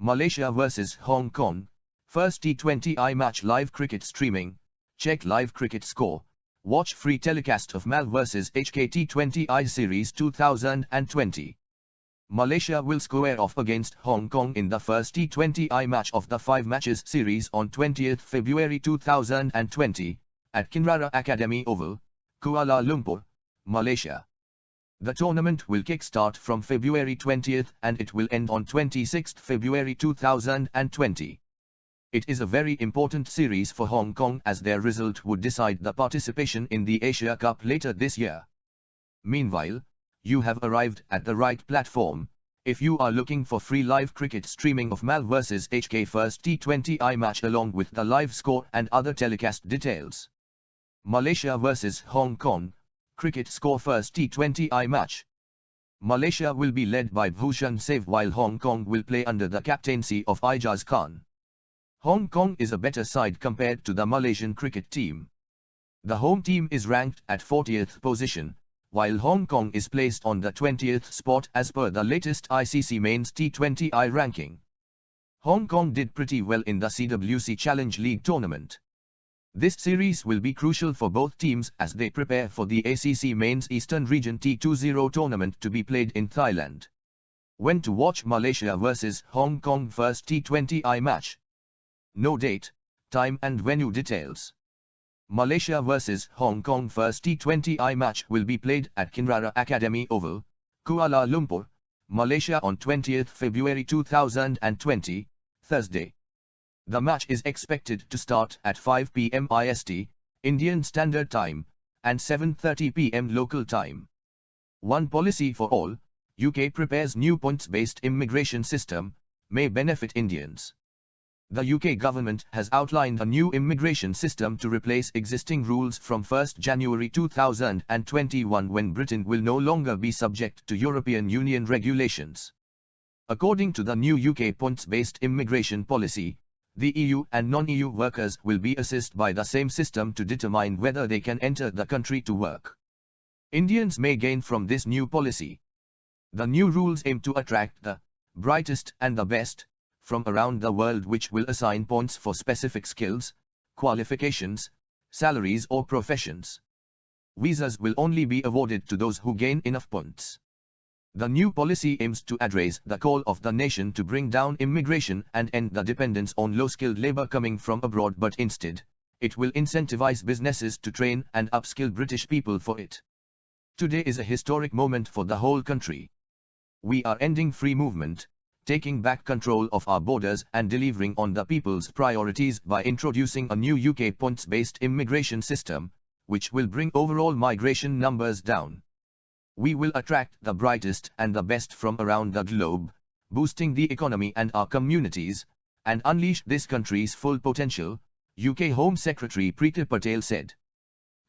Malaysia vs Hong Kong, first T20I match live cricket streaming, check live cricket score, watch free telecast of Mal vs HK T20I Series 2020. Malaysia will square off against Hong Kong in the first T20I match of the 5 matches series on 20th February 2020, at Kinrara Academy Oval, Kuala Lumpur, Malaysia. The tournament will kick-start from February 20th and it will end on 26th February 2020. It is a very important series for Hong Kong as their result would decide the participation in the Asia Cup later this year. Meanwhile, you have arrived at the right platform, if you are looking for free live cricket streaming of Mal vs HK first T20I match along with the live score and other telecast details. Malaysia vs Hong Kong, cricket score first T20I match. Malaysia will be led by Bhushan Save while Hong Kong will play under the captaincy of Ijaz Khan. Hong Kong is a better side compared to the Malaysian cricket team. The home team is ranked at 40th position, while Hong Kong is placed on the 20th spot as per the latest ICC Men's T20I ranking. Hong Kong did pretty well in the CWC Challenge League tournament. This series will be crucial for both teams as they prepare for the ACC Men's Eastern Region T20 tournament to be played in Thailand. When to watch Malaysia vs Hong Kong first T20I match? No date, time and venue details. Malaysia vs Hong Kong first T20I match will be played at Kinrara Academy Oval, Kuala Lumpur, Malaysia on 20th February 2020, Thursday. The match is expected to start at 5 p.m. IST, Indian Standard Time, and 7:30 p.m. local time. One policy for all, UK prepares new points-based immigration system, may benefit Indians. The UK government has outlined a new immigration system to replace existing rules from 1 January 2021 when Britain will no longer be subject to European Union regulations. According to the new UK points-based immigration policy, the EU and non-EU workers will be assessed by the same system to determine whether they can enter the country to work. Indians may gain from this new policy. The new rules aim to attract the brightest and the best from around the world, which will assign points for specific skills, qualifications, salaries or professions. Visas will only be awarded to those who gain enough points. The new policy aims to address the call of the nation to bring down immigration and end the dependence on low-skilled labor coming from abroad, but instead, it will incentivize businesses to train and upskill British people for it. Today is a historic moment for the whole country. We are ending free movement, taking back control of our borders and delivering on the people's priorities by introducing a new UK points-based immigration system, which will bring overall migration numbers down. We will attract the brightest and the best from around the globe, boosting the economy and our communities, and unleash this country's full potential, UK Home Secretary Priti Patel said.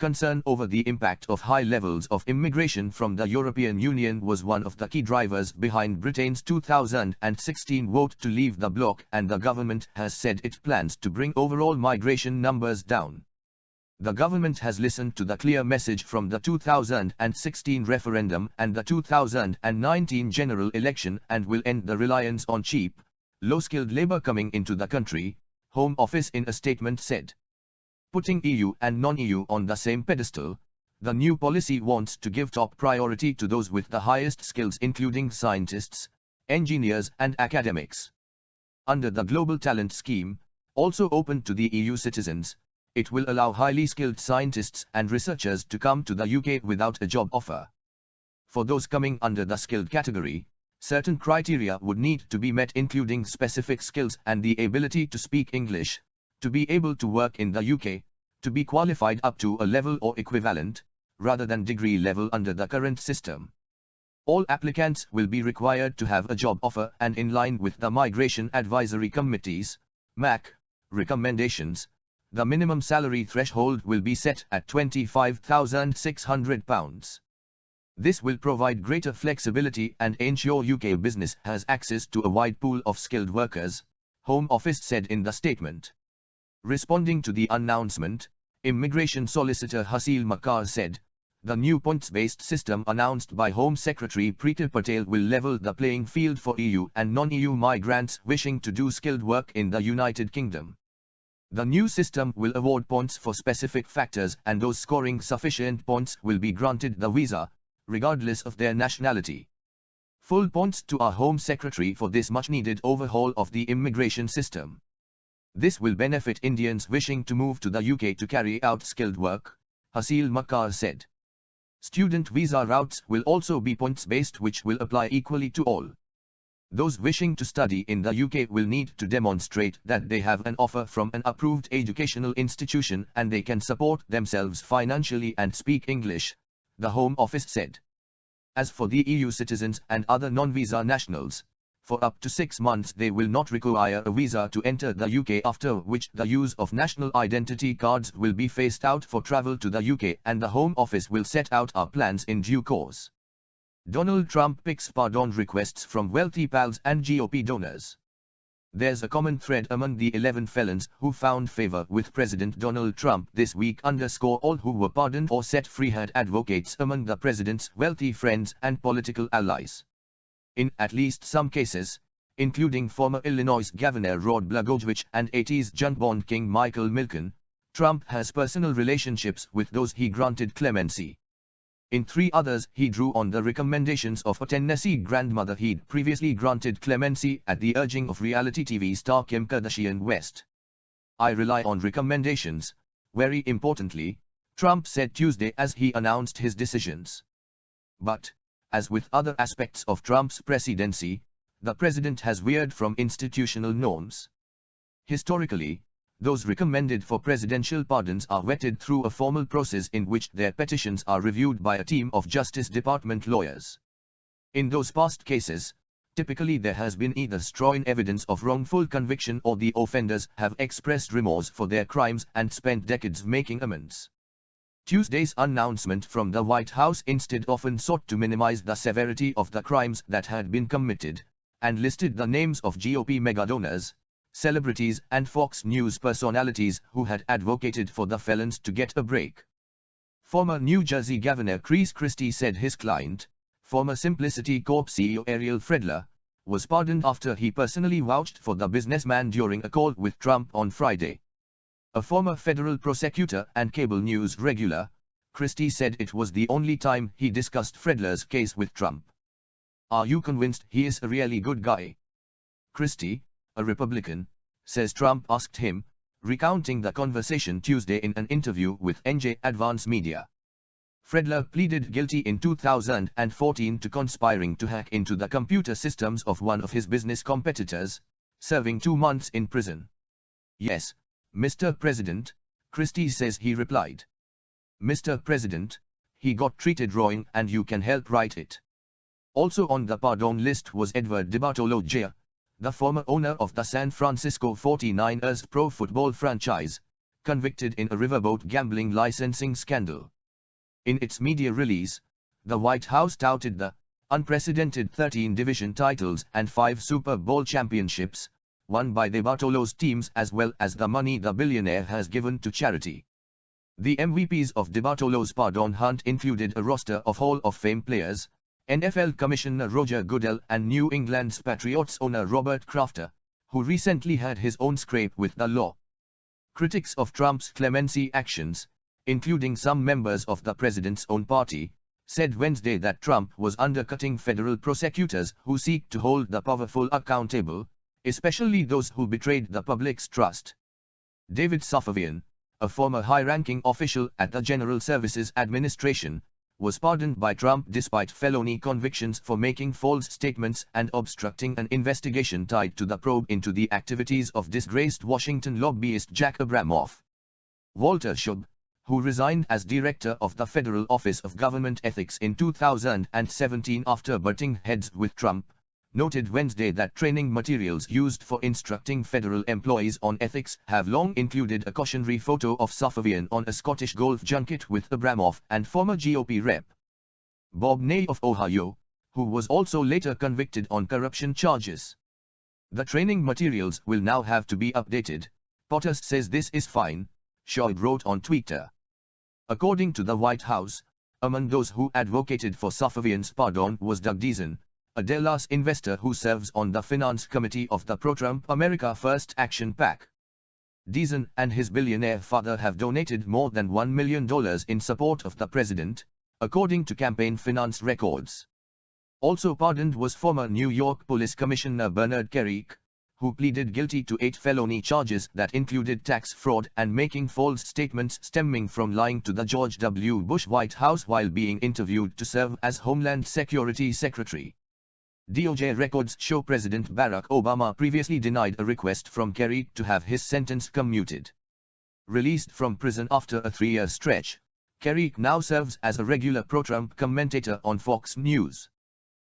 Concern over the impact of high levels of immigration from the European Union was one of the key drivers behind Britain's 2016 vote to leave the bloc, and the government has said it plans to bring overall migration numbers down. The government has listened to the clear message from the 2016 referendum and the 2019 general election and will end the reliance on cheap, low-skilled labor coming into the country, Home Office in a statement said. Putting EU and non-EU on the same pedestal, the new policy wants to give top priority to those with the highest skills, including scientists, engineers and academics. Under the Global Talent Scheme, also open to the EU citizens, it will allow highly skilled scientists and researchers to come to the UK without a job offer. For those coming under the skilled category, certain criteria would need to be met, including specific skills and the ability to speak English, to be able to work in the UK, to be qualified up to a level or equivalent, rather than degree level under the current system. All applicants will be required to have a job offer, and in line with the Migration Advisory Committee's (MAC) recommendations, the minimum salary threshold will be set at £25,600. This will provide greater flexibility and ensure UK business has access to a wide pool of skilled workers, Home Office said in the statement. Responding to the announcement, Immigration Solicitor Hasil Makar said, The new points-based system announced by Home Secretary Preeti Patel will level the playing field for EU and non-EU migrants wishing to do skilled work in the United Kingdom. The new system will award points for specific factors, and those scoring sufficient points will be granted the visa, regardless of their nationality. Full points to our Home Secretary for this much-needed overhaul of the immigration system. This will benefit Indians wishing to move to the UK to carry out skilled work, Hasil Makkar said. Student visa routes will also be points-based, which will apply equally to all. Those wishing to study in the UK will need to demonstrate that they have an offer from an approved educational institution and they can support themselves financially and speak English, the Home Office said. As for the EU citizens and other non-visa nationals, for up to 6 months they will not require a visa to enter the UK, after which the use of national identity cards will be phased out for travel to the UK, and the Home Office will set out our plans in due course. Donald Trump picks pardon requests from wealthy pals and GOP donors. There's a common thread among the 11 felons who found favor with President Donald Trump this week. All who were pardoned or set free had advocates among the president's wealthy friends and political allies. In at least some cases, including former Illinois Governor Rod Blagojevich and 80s junk bond king Michael Milken, Trump has personal relationships with those he granted clemency. In 3 others, he drew on the recommendations of a Tennessee grandmother he'd previously granted clemency at the urging of reality TV star Kim Kardashian West. "I rely on recommendations, very importantly," Trump said Tuesday as he announced his decisions. But, as with other aspects of Trump's presidency, the president has veered from institutional norms. Historically, those recommended for presidential pardons are vetted through a formal process in which their petitions are reviewed by a team of Justice Department lawyers. In those past cases, typically there has been either strong evidence of wrongful conviction or the offenders have expressed remorse for their crimes and spent decades making amends. Tuesday's announcement from the White House instead often sought to minimize the severity of the crimes that had been committed, and listed the names of GOP megadonors, celebrities and Fox News personalities who had advocated for the felons to get a break. Former New Jersey Governor Chris Christie said his client, former Simplicity Corp CEO Ariel Friedler, was pardoned after he personally vouched for the businessman during a call with Trump on Friday. A former federal prosecutor and cable news regular, Christie said it was the only time he discussed Friedler's case with Trump. "Are you convinced he is a really good guy?" Christie, a Republican, says Trump asked him, recounting the conversation Tuesday in an interview with NJ Advance Media. Friedler pleaded guilty in 2014 to conspiring to hack into the computer systems of one of his business competitors, serving 2 months in prison. "Yes, Mr. President," Christie says he replied. "Mr. President, he got treated wrong and you can help right it." Also on the pardon list was Edward DeBartolo Jr., the former owner of the San Francisco 49ers pro football franchise, convicted in a riverboat gambling licensing scandal. In its media release, the White House touted the unprecedented 13 division titles and 5 Super Bowl championships, won by DeBartolo's teams, as well as the money the billionaire has given to charity. The MVPs of DeBartolo's pardon hunt included a roster of Hall of Fame players, NFL Commissioner Roger Goodell and New England's Patriots owner Robert Kraft, who recently had his own scrape with the law. Critics of Trump's clemency actions, including some members of the president's own party, said Wednesday that Trump was undercutting federal prosecutors who seek to hold the powerful accountable, especially those who betrayed the public's trust. David Safavian, a former high-ranking official at the General Services Administration, was pardoned by Trump despite felony convictions for making false statements and obstructing an investigation tied to the probe into the activities of disgraced Washington lobbyist Jack Abramoff. Walter Shaub, who resigned as director of the Federal Office of Government Ethics in 2017 after butting heads with Trump, noted Wednesday that training materials used for instructing federal employees on ethics have long included a cautionary photo of Safavian on a Scottish golf junket with Abramoff and former GOP rep. Bob Ney of Ohio, who was also later convicted on corruption charges. "The training materials will now have to be updated," Potter says. "This is fine," Shaub wrote on Twitter. According to the White House, Among those who advocated for Safavian's pardon was Doug Deason, a Dallas investor who serves on the finance committee of the pro-Trump America First Action PAC. Deason and his billionaire father have donated more than $1 million in support of the president, according to campaign finance records. Also pardoned was former New York Police Commissioner Bernard Kerik, who pleaded guilty to 8 felony charges that included tax fraud and making false statements stemming from lying to the George W. Bush White House while being interviewed to serve as Homeland Security Secretary. DOJ records show President Barack Obama previously denied a request from Kerik to have his sentence commuted. Released from prison after a 3-year stretch, Kerik now serves as a regular pro-Trump commentator on Fox News.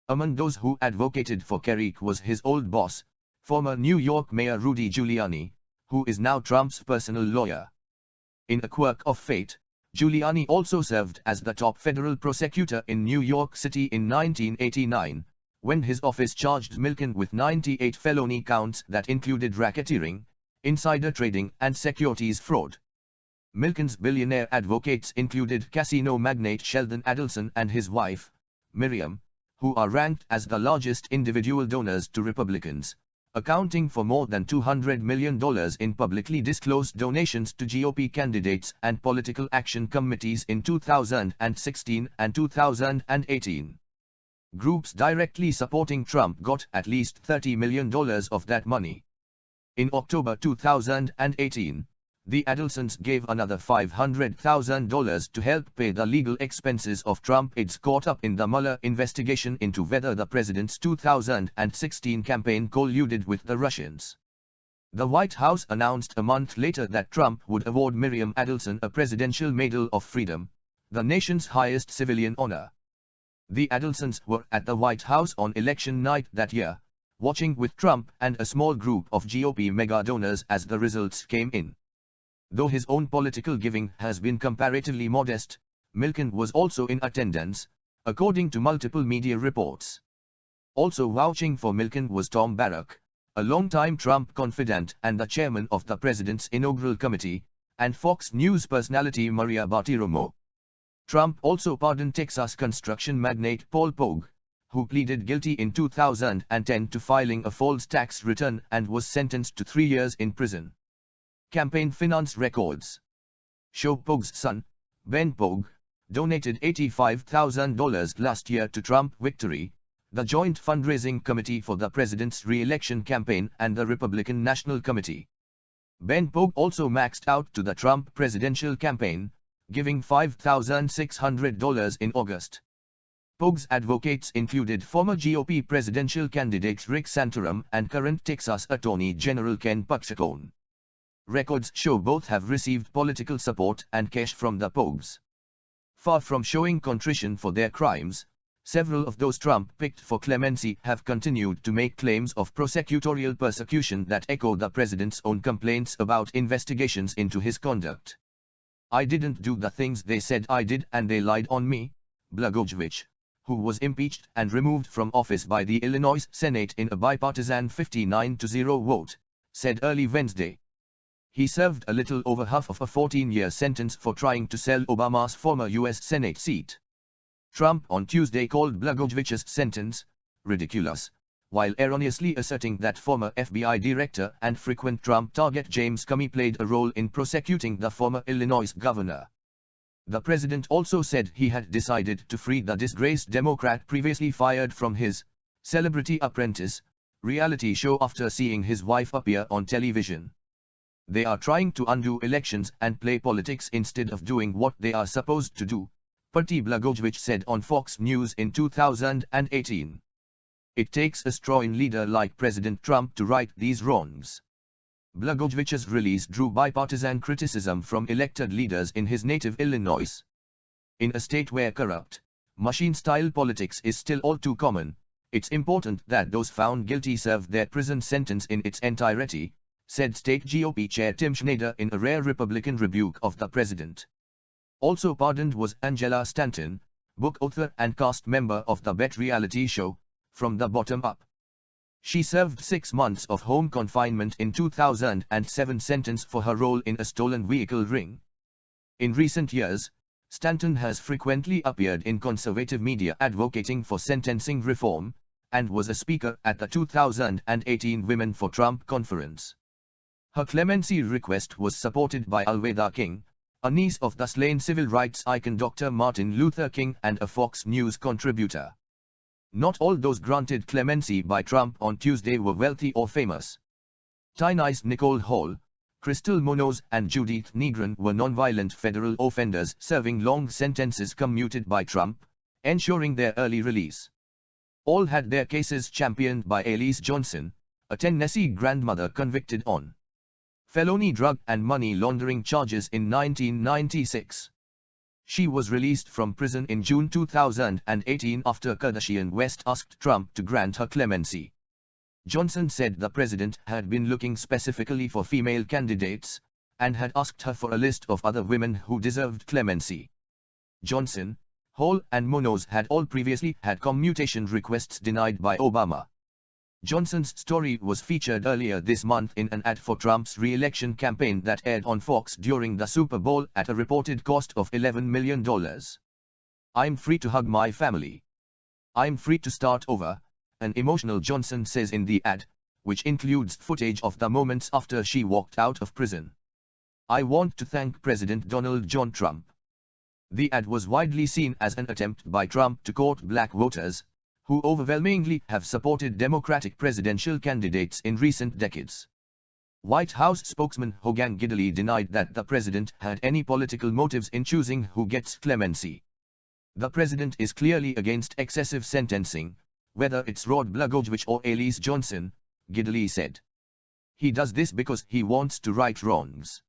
Among those who advocated for Kerik was his old boss, former New York Mayor Rudy Giuliani, who is now Trump's personal lawyer. In a quirk of fate, Giuliani also served as the top federal prosecutor in New York City in 1989, when his office charged Milken with 98 felony counts that included racketeering, insider trading and securities fraud. Milken's billionaire advocates included casino magnate Sheldon Adelson and his wife, Miriam, who are ranked as the largest individual donors to Republicans, accounting for more than $200 million in publicly disclosed donations to GOP candidates and political action committees in 2016 and 2018. Groups directly supporting Trump got at least $30 million of that money. In October 2018, the Adelsons gave another $500,000 to help pay the legal expenses of Trump aides caught up in the Mueller investigation into whether the president's 2016 campaign colluded with the Russians. The White House announced a month later that Trump would award Miriam Adelson a Presidential Medal of Freedom, the nation's highest civilian honor. The Adelsons were at the White House on election night that year, watching with Trump and a small group of GOP mega donors as the results came in. Though his own political giving has been comparatively modest, Milken was also in attendance, according to multiple media reports. Also vouching for Milken was Tom Barrack, a longtime Trump confidant and the chairman of the president's inaugural committee, and Fox News personality Maria Bartiromo. Trump also pardoned Texas construction magnate Paul Pogue, who pleaded guilty in 2010 to filing a false tax return and was sentenced to 3 years in prison. Campaign finance records show Pogue's son, Ben Pogue, donated $85,000 last year to Trump Victory, the joint fundraising committee for the president's re-election campaign and the Republican National Committee. Ben Pogue also maxed out to the Trump presidential campaign, giving $5,600 in August. Pogue's advocates included former GOP presidential candidate Rick Santorum and current Texas Attorney General Ken Paxton. Records show both have received political support and cash from the Pogues. Far from showing contrition for their crimes, several of those Trump picked for clemency have continued to make claims of prosecutorial persecution that echo the president's own complaints about investigations into his conduct. "I didn't do the things they said I did and they lied on me," Blagojevich, who was impeached and removed from office by the Illinois Senate in a bipartisan 59-0 vote, said early Wednesday. He served a little over half of a 14-year sentence for trying to sell Obama's former U.S. Senate seat. Trump on Tuesday called Blagojevich's sentence ridiculous, while erroneously asserting that former FBI director and frequent Trump target James Comey played a role in prosecuting the former Illinois governor. The president also said he had decided to free the disgraced Democrat previously fired from his Celebrity Apprentice reality show after seeing his wife appear on television. "They are trying to undo elections and play politics instead of doing what they are supposed to do," Patty Blagojevich said on Fox News in 2018. "It takes a strong leader like President Trump to right these wrongs." Blagojevich's release drew bipartisan criticism from elected leaders in his native Illinois. In a state where corrupt, machine-style politics is still all too common, it's important that those found guilty serve their prison sentence in its entirety, said state GOP Chair Tim Schneider in a rare Republican rebuke of the president. Also pardoned was Angela Stanton, book author and cast member of the BET reality show, From the Bottom Up. She served 6 months of home confinement in 2007 sentence for her role in a stolen vehicle ring. In recent years, Stanton has frequently appeared in conservative media advocating for sentencing reform, and was a speaker at the 2018 Women for Trump conference. Her clemency request was supported by Alveda King, a niece of the slain civil rights icon Dr. Martin Luther King and a Fox News contributor. Not all those granted clemency by Trump on Tuesday were wealthy or famous. Tina's Nicole Hall, Crystal Munoz and Judith Negron were nonviolent federal offenders serving long sentences commuted by Trump, ensuring their early release. All had their cases championed by Elise Johnson, a Tennessee grandmother convicted on felony drug and money laundering charges in 1996. She was released from prison in June 2018 after Kardashian West asked Trump to grant her clemency. Johnson said the president had been looking specifically for female candidates, and had asked her for a list of other women who deserved clemency. Johnson, Hall and Munoz had all previously had commutation requests denied by Obama. Johnson's story was featured earlier this month in an ad for Trump's re-election campaign that aired on Fox during the Super Bowl at a reported cost of $11 million. "I'm free to hug my family. I'm free to start over," an emotional Johnson says in the ad, which includes footage of the moments after she walked out of prison. "I want to thank President Donald John Trump." The ad was widely seen as an attempt by Trump to court black voters, who overwhelmingly have supported Democratic presidential candidates in recent decades. White House spokesman Hogan Gidley denied that the president had any political motives in choosing who gets clemency. "The president is clearly against excessive sentencing, whether it's Rod Blagojevich or Elise Johnson," Gidley said. "He does this because he wants to right wrongs.